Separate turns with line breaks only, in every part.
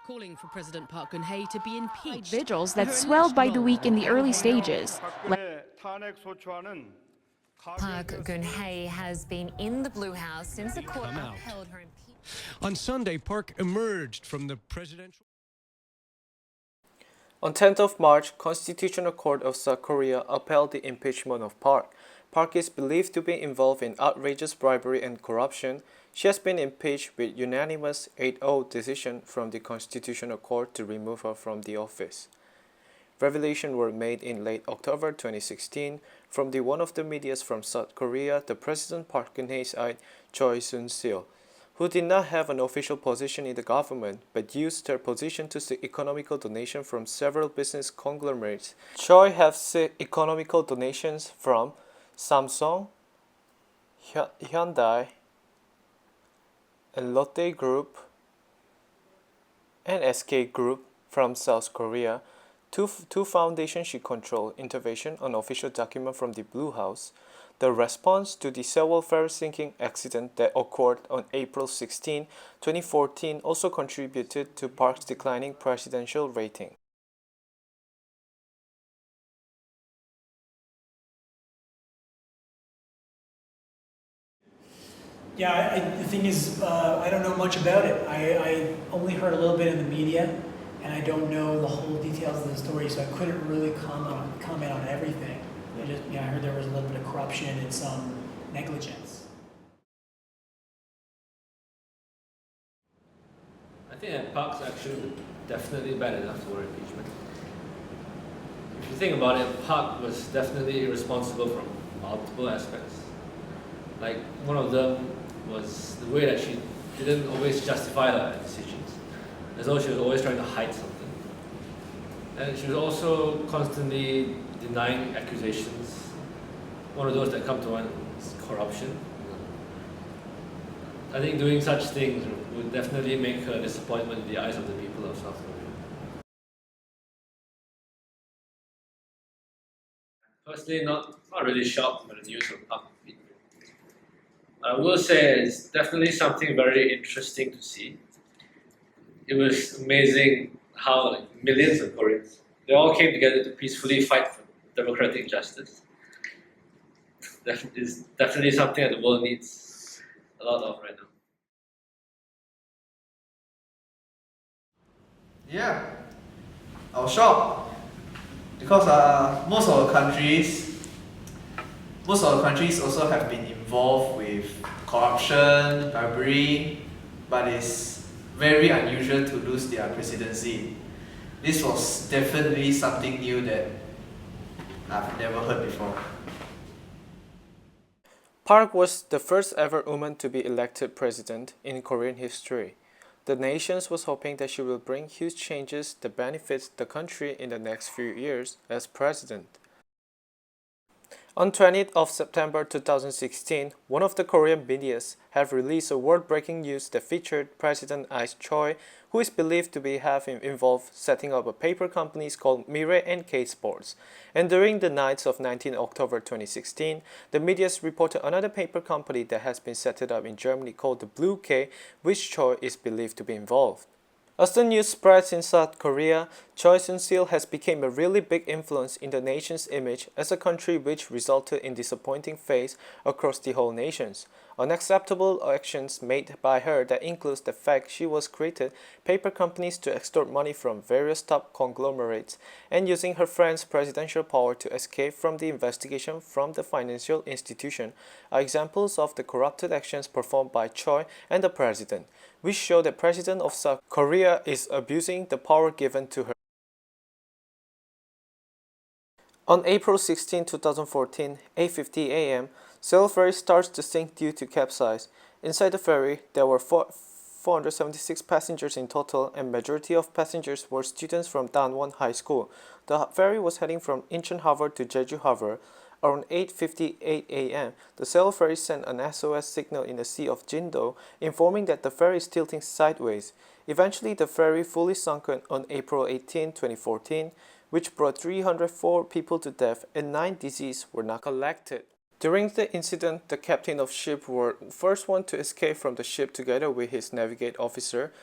calling for President Park Geun-hye to be impeached.
Vigils that swelled by the week in the early stages.
Park Geun-hye has been in the Blue House since the court upheld her impeachment.
On Sunday, Park emerged from the presidential...
On 10th of March, Constitutional Court of South Korea upheld the impeachment of Park. Park is believed to be involved in outrageous bribery and corruption. She has been impeached with unanimous 8-0 decision from the Constitutional Court to remove her from the office. Revelations were made in late October 2016 from one of the medias from South Korea, the President Park Geun-hye's aide Choi Soon-sil, who did not have an official position in the government but used her position to seek economical donation from several business conglomerates. Choi has sought economical donations from Samsung, Hyundai, and Lotte Group and SK Group from South Korea. Two foundations she controlled intervention on official document from the Blue House. The response to the Seoul ferry sinking accident that occurred on April 16, 2014 also contributed to Park's declining presidential rating.
Yeah, the thing is, I don't know much about it. I only heard a little bit in the media, and I don't know the whole details of the story, so I couldn't really comment on everything. I heard there was a little bit of corruption and some negligence.
I think that Park's action was definitely bad enough for impeachment. If you think about it, Park was definitely irresponsible from multiple aspects. Like, one of them was the way that she didn't always justify her decisions, as though she was always trying to hide something. And she was also constantly denying accusations. One of those that come to mind is corruption. I think doing such things would definitely make her a disappointment in the eyes of the people of South Korea. Personally, not really shocked by the news of Park. I will say it's definitely something very interesting to see. It was amazing how millions of Koreans, they all came together to peacefully fight for democratic justice. It's definitely something that the world needs a lot of right now.
Yeah, I was shocked because most of the countries also have been involved with corruption, bribery, but it's very unusual to lose their presidency. This was definitely something new that I've never heard before.
Park was the first ever woman to be elected president in Korean history. The nation was hoping that she will bring huge changes that benefits the country in the next few years as president. On 20th of September 2016, one of the Korean medias have released a world-breaking news that featured President Ice Choi, who is believed to have involved setting up a paper company called Mirai and K Sports. And during the nights of 19 October 2016, the medias reported another paper company that has been set up in Germany called the Blue K, which Choi is believed to be involved. As the news spreads in South Korea, Choi Soon-sil has become a really big influence in the nation's image as a country which resulted in disappointing fates across the whole nations. Unacceptable actions made by her that includes the fact she was created paper companies to extort money from various top conglomerates and using her friend's presidential power to escape from the investigation from the financial institution are examples of the corrupted actions performed by Choi and the president, which show that President of South Korea is abusing the power given to her. On April 16, 2014, 8:50 a.m., Seoul ferry starts to sink due to capsize. Inside the ferry, there were 476 passengers in total, and majority of passengers were students from Danwon High School. The ferry was heading from Incheon Harbor to Jeju Harbor. Around 8:58 a.m., the Seoul ferry sent an SOS signal in the Sea of Jindo, informing that the ferry is tilting sideways. Eventually, the ferry fully sunk on April 18, 2014, which brought 304 people to death and 9 deceased were not collected. During the incident, the captain of ship was the first one to escape from the ship together with his navigate officer.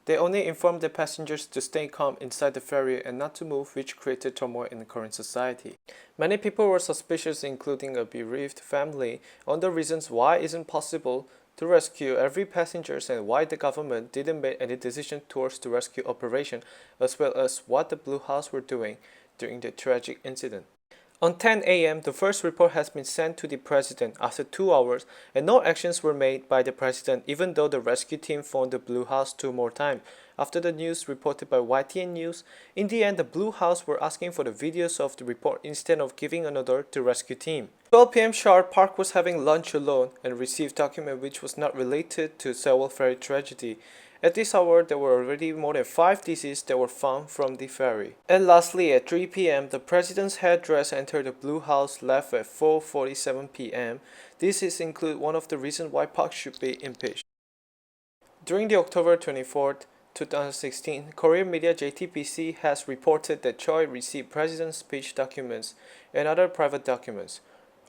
They only informed the passengers to stay calm inside the ferry and not to move, which created turmoil in the current society. Many people were suspicious, including a bereaved family, on the reasons why it isn't possible to rescue every passenger and why the government didn't make any decision towards the rescue operation, as well as what the Blue House were doing during the tragic incident. On 10 a.m., the first report has been sent to the president after 2 hours, and no actions were made by the president, even though the rescue team phoned the Blue House 2 more times. After the news reported by YTN News, in the end, the Blue House were asking for the videos of the report instead of giving an order to rescue team. 12 p.m. sharp, Park was having lunch alone and received document which was not related to Sewol ferry tragedy. At this hour, there were already more than 5 deceased that were found from the ferry. And lastly, at 3 p.m., the president's headdress entered the Blue House left at 4:47 p.m. This is include one of the reasons why Park should be impeached. During the October 24th, 2016, Korean media JTBC has reported that Choi received president's speech documents and other private documents.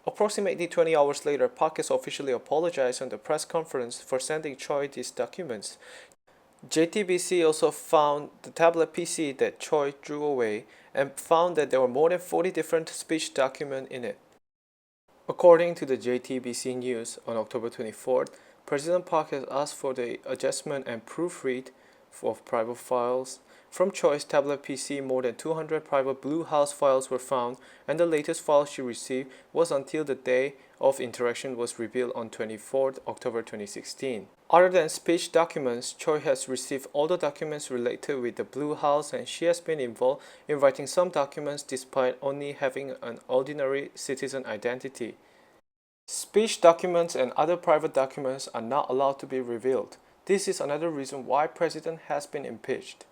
Approximately 20 hours later, Park has officially apologized on the press conference for sending Choi these documents. JTBC also found the tablet PC that Choi threw away and found that there were more than 40 different speech documents in it. According to the JTBC News, on October 24th, President Park has asked for the adjustment and proofread of private files. From Choi's tablet PC, more than 200 private Blue House files were found, and the latest file she received was until the day of interaction was revealed on 24th October 2016. Other than speech documents, Choi has received all the documents related with the Blue House, and she has been involved in writing some documents despite only having an ordinary citizen identity. Speech documents and other private documents are not allowed to be revealed. This is another reason why President has been impeached.